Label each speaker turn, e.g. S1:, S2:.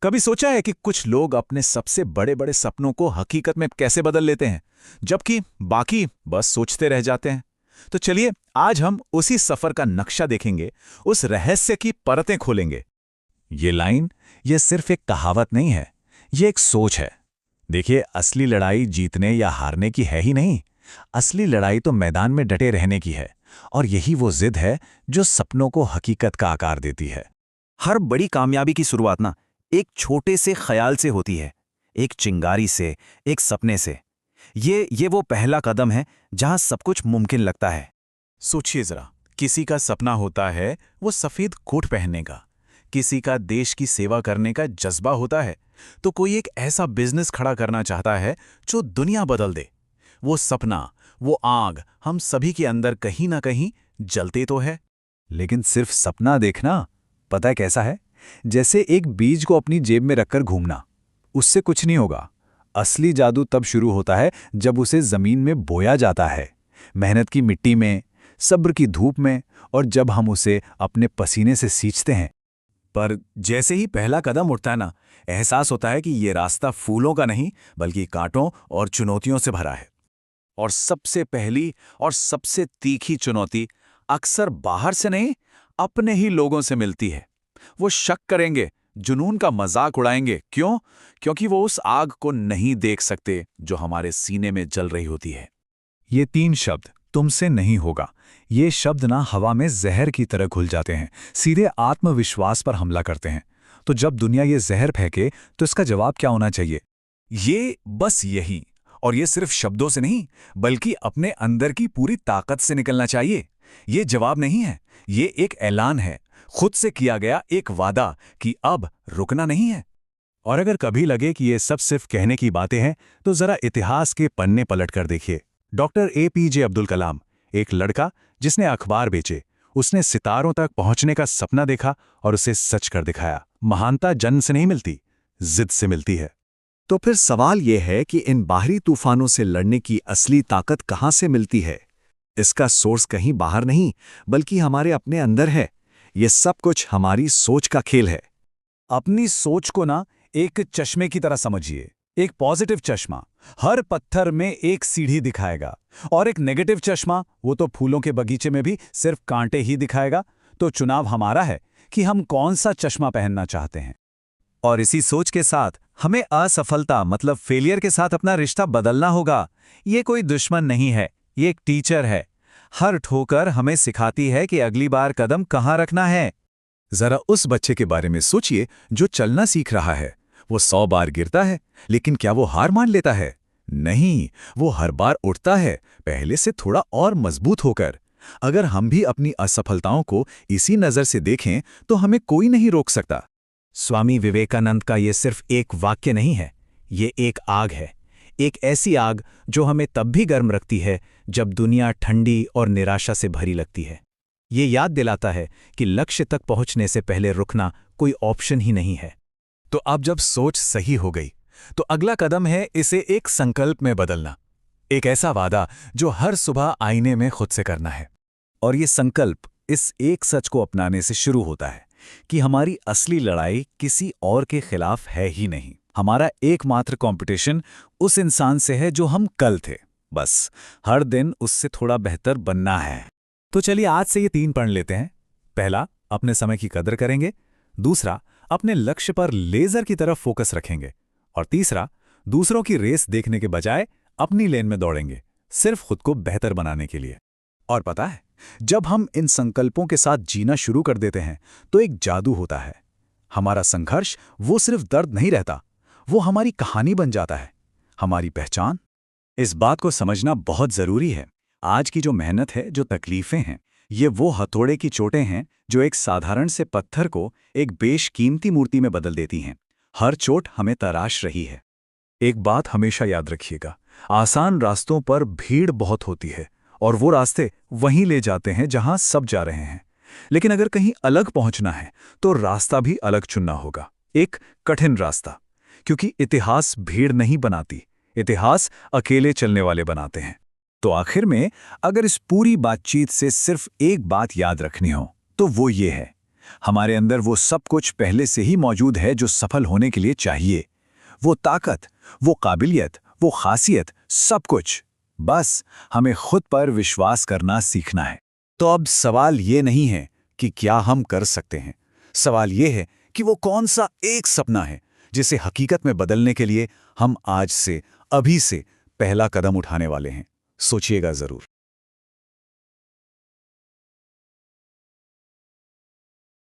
S1: कभी सोचा है कि कुछ लोग अपने सबसे बड़े बड़े सपनों को हकीकत में कैसे बदल लेते हैं, जबकि बाकी बस सोचते रह जाते हैं? तो चलिए आज हम उसी सफर का नक्शा देखेंगे, उस रहस्य की परतें खोलेंगे। ये लाइन, ये सिर्फ एक कहावत नहीं है, ये एक सोच है। देखिए, असली लड़ाई जीतने या हारने की है ही नहीं। असली लड़ाई तो मैदान में डटे रहने की है, और यही वो जिद है जो सपनों को हकीकत का आकार देती है।
S2: हर बड़ी कामयाबी की शुरुआत ना एक छोटे से ख्याल से होती है, एक चिंगारी से, एक सपने से। ये वो पहला कदम है जहां सब कुछ मुमकिन लगता है।
S1: सोचिए जरा, किसी का सपना होता है वो सफेद कोट पहनने का, किसी का देश की सेवा करने का जज्बा होता है, तो कोई एक ऐसा बिजनेस खड़ा करना चाहता है जो दुनिया बदल दे। वो सपना, वो आग हम सभी के अंदर कहीं ना कहीं जलते तो है।
S3: लेकिन सिर्फ सपना देखना, पता है कैसा है? जैसे एक बीज को अपनी जेब में रखकर घूमना, उससे कुछ नहीं होगा। असली जादू तब शुरू होता है जब उसे जमीन में बोया जाता है, मेहनत की मिट्टी में, सब्र की धूप में, और जब हम उसे अपने पसीने से सींचते हैं।
S2: पर जैसे ही पहला कदम उठता है ना, एहसास होता है कि ये रास्ता फूलों का नहीं बल्कि कांटों और चुनौतियों से भरा है। और सबसे पहली और सबसे तीखी चुनौती अक्सर बाहर से नहीं, अपने ही लोगों से मिलती है। वो शक करेंगे, जुनून का मजाक उड़ाएंगे। क्यों? क्योंकि वो उस आग को नहीं देख सकते जो हमारे सीने में जल रही होती है।
S3: ये 3 शब्द, तुमसे नहीं होगा, ये शब्द ना हवा में जहर की तरह घुल जाते हैं, सीधे आत्मविश्वास पर हमला करते हैं। तो जब दुनिया ये जहर फेंके तो इसका जवाब क्या होना चाहिए?
S2: ये बस यही, और ये सिर्फ शब्दों से नहीं बल्कि अपने अंदर की पूरी ताकत से निकलना चाहिए। ये जवाब नहीं है, ये एक ऐलान है, खुद से किया गया एक वादा कि अब रुकना नहीं है।
S3: और अगर कभी लगे कि ये सब सिर्फ कहने की बातें हैं, तो जरा इतिहास के पन्ने पलट कर देखिए। डॉक्टर APJ अब्दुल कलाम, एक लड़का जिसने अखबार बेचे, उसने सितारों तक पहुंचने का सपना देखा और उसे सच कर दिखाया। महानता जन्म से नहीं मिलती, जिद से मिलती है।
S4: तो फिर सवाल यह है कि इन बाहरी तूफानों से लड़ने की असली ताकत कहाँ से मिलती है? इसका सोर्स कहीं बाहर नहीं बल्कि हमारे अपने अंदर है। ये सब कुछ हमारी सोच का खेल है।
S3: अपनी सोच को ना एक चश्मे की तरह समझिए। एक पॉजिटिव चश्मा हर पत्थर में एक सीढ़ी दिखाएगा, और एक नेगेटिव चश्मा वो तो फूलों के बगीचे में भी सिर्फ कांटे ही दिखाएगा। तो चुनाव हमारा है कि हम कौन सा चश्मा पहनना चाहते हैं।
S2: और इसी सोच के साथ हमें असफलता मतलब फेलियर के साथ अपना रिश्ता बदलना होगा। ये कोई दुश्मन नहीं है, ये एक टीचर है। हर ठोकर हमें सिखाती है कि अगली बार कदम कहाँ रखना है।
S3: जरा उस बच्चे के बारे में सोचिए जो चलना सीख रहा है। वो 100 बार गिरता है, लेकिन क्या वो हार मान लेता है? नहीं, वो हर बार उठता है, पहले से थोड़ा और मजबूत होकर। अगर हम भी अपनी असफलताओं को इसी नजर से देखें तो हमें कोई नहीं रोक सकता।
S2: स्वामी विवेकानंद का ये सिर्फ एक वाक्य नहीं है, ये एक आग है। एक ऐसी आग जो हमें तब भी गर्म रखती है जब दुनिया ठंडी और निराशा से भरी लगती है। ये याद दिलाता है कि लक्ष्य तक पहुंचने से पहले रुकना कोई ऑप्शन ही नहीं है।
S3: तो अब जब सोच सही हो गई, तो अगला कदम है इसे एक संकल्प में बदलना। एक ऐसा वादा जो हर सुबह आईने में खुद से करना है। और ये संकल्प इस एक सच को अपनाने से शुरू होता है कि हमारी असली लड़ाई किसी और के खिलाफ है ही नहीं। हमारा एकमात्र कंपटीशन उस इंसान से है जो हम कल थे। बस हर दिन उससे थोड़ा बेहतर बनना है। तो चलिए आज से ये 3 पढ़ लेते हैं। पहला, अपने समय की कदर करेंगे। दूसरा, अपने लक्ष्य पर लेजर की तरफ फोकस रखेंगे। और तीसरा, दूसरों की रेस देखने के बजाय अपनी लेन में दौड़ेंगे, सिर्फ खुद को बेहतर बनाने के लिए। और पता है, जब हम इन संकल्पों के साथ जीना शुरू कर देते हैं तो एक जादू होता है। हमारा संघर्ष वो सिर्फ दर्द नहीं रहता, वो हमारी कहानी बन जाता है, हमारी पहचान। इस बात को समझना बहुत जरूरी है। आज की जो मेहनत है, जो तकलीफें हैं, ये वो हथौड़े की चोटें हैं जो एक साधारण से पत्थर को एक बेशकीमती मूर्ति में बदल देती हैं। हर चोट हमें तराश रही है। एक बात हमेशा याद रखिएगा, आसान रास्तों पर भीड़ बहुत होती है और वो रास्ते वहीं ले जाते हैं जहां सब जा रहे हैं। लेकिन अगर कहीं अलग पहुंचना है तो रास्ता भी अलग चुनना होगा, एक कठिन रास्ता। क्योंकि इतिहास भीड़ नहीं बनाती, इतिहास अकेले चलने वाले बनाते हैं। तो आखिर में अगर इस पूरी बातचीत से सिर्फ एक बात याद रखनी हो तो वो ये है,
S2: हमारे अंदर वो सब कुछ पहले से ही मौजूद है जो सफल होने के लिए चाहिए। वो ताकत, वो काबिलियत, वो खासियत, सब कुछ। बस हमें खुद पर विश्वास करना सीखना है। तो अब सवाल ये नहीं है कि क्या हम कर सकते हैं, सवाल ये है कि वो कौन सा एक सपना है जिसे हकीकत में बदलने के लिए हम आज से, अभी से पहला कदम उठाने वाले हैं। सोचिएगा जरूर।